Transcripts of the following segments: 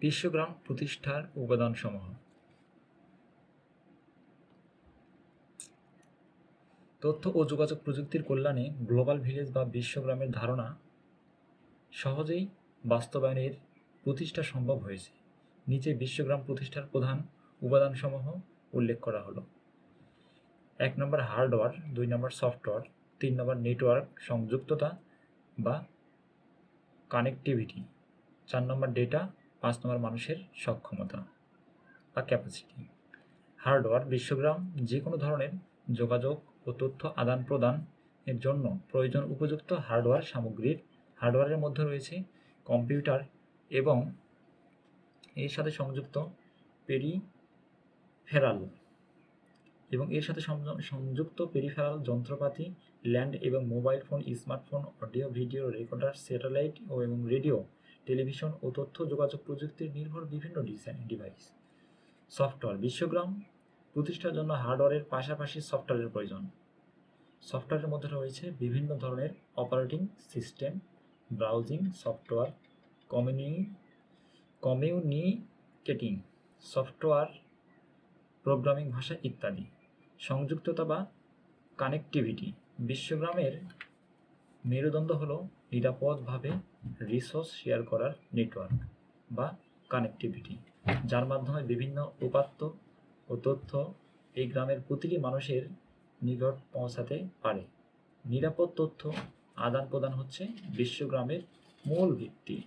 বিশ্বগ্রাম প্রতিষ্ঠার উপাদানসমূহ। তথ্য ও যোগাযোগ প্রযুক্তির কল্যাণে গ্লোবাল ভিলেজ বা বিশ্বগ্রামের ধারণা সহজেই বাস্তবায়নের প্রতিষ্ঠা সম্ভব হয়েছে। নিচে বিশ্বগ্রাম প্রতিষ্ঠার প্রধান উপাদানসমূহ উল্লেখ করা হলো। 1 নম্বর হার্ডওয়্যার, 2 নম্বর সফটওয়্যার, 3 নম্বর নেটওয়ার্ক সংযুক্ততা বা কানেক্টিভিটি, 4 নম্বর ডেটা, 5 নম্বর মানুষের সক্ষমতা বা ক্যাপাসিটি। হার্ডওয়্যার, বিশ্বগ্রাম যে কোনো ধরনের যোগাযোগ ও তথ্য আদান প্রদান এর জন্য প্রয়োজন উপযুক্ত হার্ডওয়্যার সামগ্রীর। হার্ডওয়্যারের মধ্যে রয়েছে কম্পিউটার এবং এর সাথে সংযুক্ত পেরিফেরাল যন্ত্রপাতি, ল্যান্ড এবং mobile phone, smartphone, audio video recorder, satellite এবং রেডিও, টেলিভিশন ও তথ্য যোগাযোগ প্রযুক্তির নির্ভর বিভিন্ন ডিভাইস। সফটওয়্যার, বিশ্বগ্রাম প্রতিষ্ঠার জন্য হার্ডওয়্যারের পাশাপাশি সফটওয়্যারের প্রয়োজন। সফটওয়্যারের মধ্যে রয়েছে বিভিন্ন ধরনের operating system, browsing software, communicating software, programming ভাষা ইত্যাদি। সংযুক্ততা বা কানেক্টিভিটি, বিশ্বগ্রামের মেরুদণ্ড হল নিরাপদভাবে রিসোর্স শেয়ার করার নেটওয়ার্ক বা কানেক্টিভিটি, যার মাধ্যমে বিভিন্ন উপাত্ত ও তথ্য এই গ্রামের প্রতিটি মানুষের নিকট পৌঁছাতে পারে। নিরাপদ তথ্য আদান প্রদান হচ্ছে বিশ্বগ্রামের মূল ভিত্তি।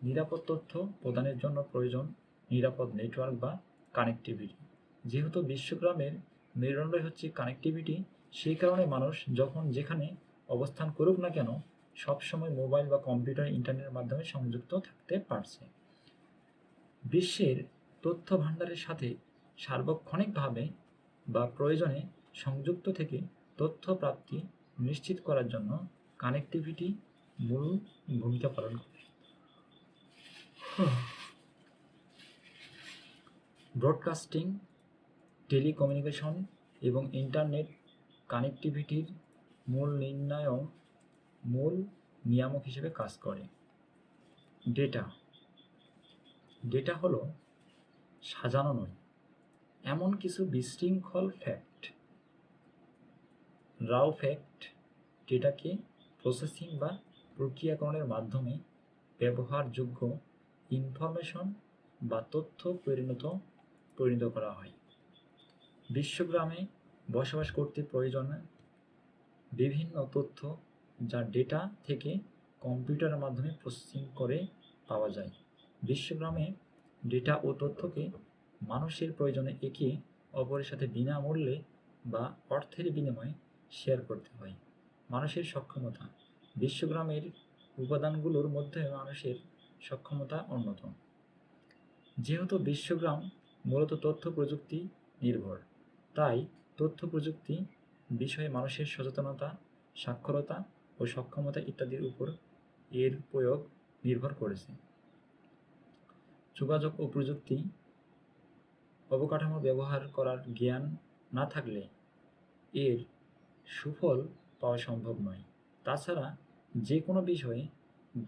নিরাপদ তথ্য প্রদানের জন্য প্রয়োজন নিরাপদ নেটওয়ার্ক বা কানেক্টিভিটি। যেহেতু বিশ্বগ্রামের মেরুদণ্ডই হচ্ছে কানেক্টিভিটি, সেই কারণে মানুষ যখন যেখানে অবস্থান করুক না কেন সবসময় মোবাইল বা কম্পিউটার ইন্টারনেটের মাধ্যমে সংযুক্ত থাকতে পারছে। বিশ্বের তথ্য ভাণ্ডারের সাথে সার্বক্ষণিকভাবে বা প্রয়োজনে সংযুক্ত থেকে তথ্য প্রাপ্তি নিশ্চিত করার জন্য কানেক্টিভিটি মূল ভূমিকা পালন করে। ব্রডকাস্টিং, টেলিকমিউনিকেশন এবং ইন্টারনেট কানেক্টিভিটির মূল নিয়ামক হিসেবে কাজ করে। ডেটা হলো সাজানো নয় এমন কিছু বিশৃঙ্খল ফ্যাক্ট, রাও ফ্যাক্ট। ডেটাকে প্রসেসিং বা প্রক্রিয়াকরণের মাধ্যমে ব্যবহারযোগ্য ইনফরমেশন বা তথ্য পরিণত করা হয়। বিশ্বগ্রামে বসবাস করতে প্রয়োজন বিভিন্ন তথ্য যা ডেটা থেকে কম্পিউটারের মাধ্যমে প্রসেসিং করে পাওয়া যায়। বিশ্বগ্রামে ডেটা ও তথ্যকে মানুষের প্রয়োজনে একে অপরের সাথে বিনামূল্যে বা অর্থের বিনিময়ে শেয়ার করতে হয়। মানুষের সক্ষমতা, বিশ্বগ্রামের উপাদানগুলোর মধ্যে মানুষের সক্ষমতা অন্যতম। যেহেতু বিশ্বগ্রাম মূলত তথ্য প্রযুক্তি নির্ভর, তাই তথ্য প্রযুক্তি বিষয়ে মানুষের সচেতনতা, সাক্ষরতা ও সক্ষমতা ইত্যাদির উপর এর প্রয়োগ নির্ভর করেছে। যোগাযোগ ও প্রযুক্তি অবকাঠামো ব্যবহার করার জ্ঞান না থাকলে এর সুফল পাওয়া সম্ভব নয়। তাছাড়া যে কোনো বিষয়ে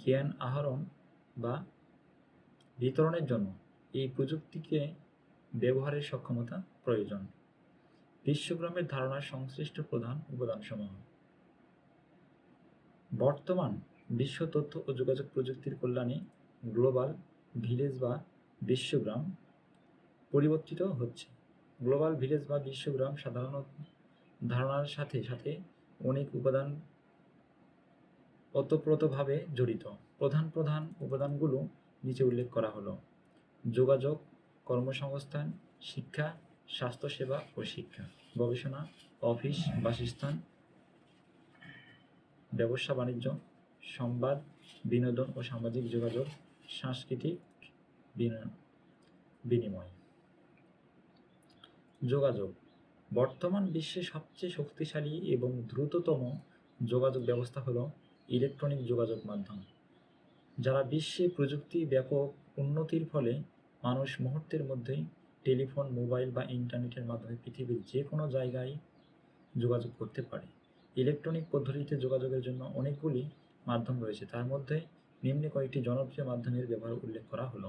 জ্ঞান আহরণ বা বিতরণের জন্য এই প্রযুক্তিকে ব্যবহারের সক্ষমতা প্রয়োজন। বিশ্বগ্রামের ধারণার সংশ্লিষ্ট প্রধান উপাদানসমূহ। বর্তমান বিশ্ব তথ্য ও যোগাযোগ প্রযুক্তির কল্যাণে গ্লোবাল ভিলেজ বা বিশ্বগ্রাম পরিবর্তিত হচ্ছে। গ্লোবাল ভিলেজ বা বিশ্বগ্রাম সাধারণত ধারণার সাথে সাথে অনেক উপাদান ওতপ্রোতভাবে জড়িত। প্রধান উপাদানগুলো নিচে উল্লেখ করা হলো। যোগাযোগ, কর্মসংস্থান, শিক্ষা, স্বাস্থ্যসেবা ও শিক্ষা, গবেষণা, অফিস, বাসস্থান, ব্যবসা বাণিজ্য, সংবাদ, বিনোদন ও সামাজিক যোগাযোগ, সাংস্কৃতিক বিনিময়। যোগাযোগ, বর্তমান বিশ্বে সবচেয়ে শক্তিশালী এবং দ্রুততম যোগাযোগ ব্যবস্থা হলো ইলেকট্রনিক যোগাযোগ মাধ্যম। যারা বিশ্বে প্রযুক্তি ব্যাপক উন্নতির ফলে মানুষ মুহূর্তের মধ্যেই টেলিফোন, মোবাইল বা ইন্টারনেটের মাধ্যমে পৃথিবীর যে কোনো জায়গায় যোগাযোগ করতে পারে। ইলেকট্রনিক পদ্ধতিতে যোগাযোগের জন্য অনেকগুলি মাধ্যম রয়েছে, তার মধ্যে নিম্নে কয়েকটি জনপ্রিয় মাধ্যমের ব্যবহার উল্লেখ করা হলো।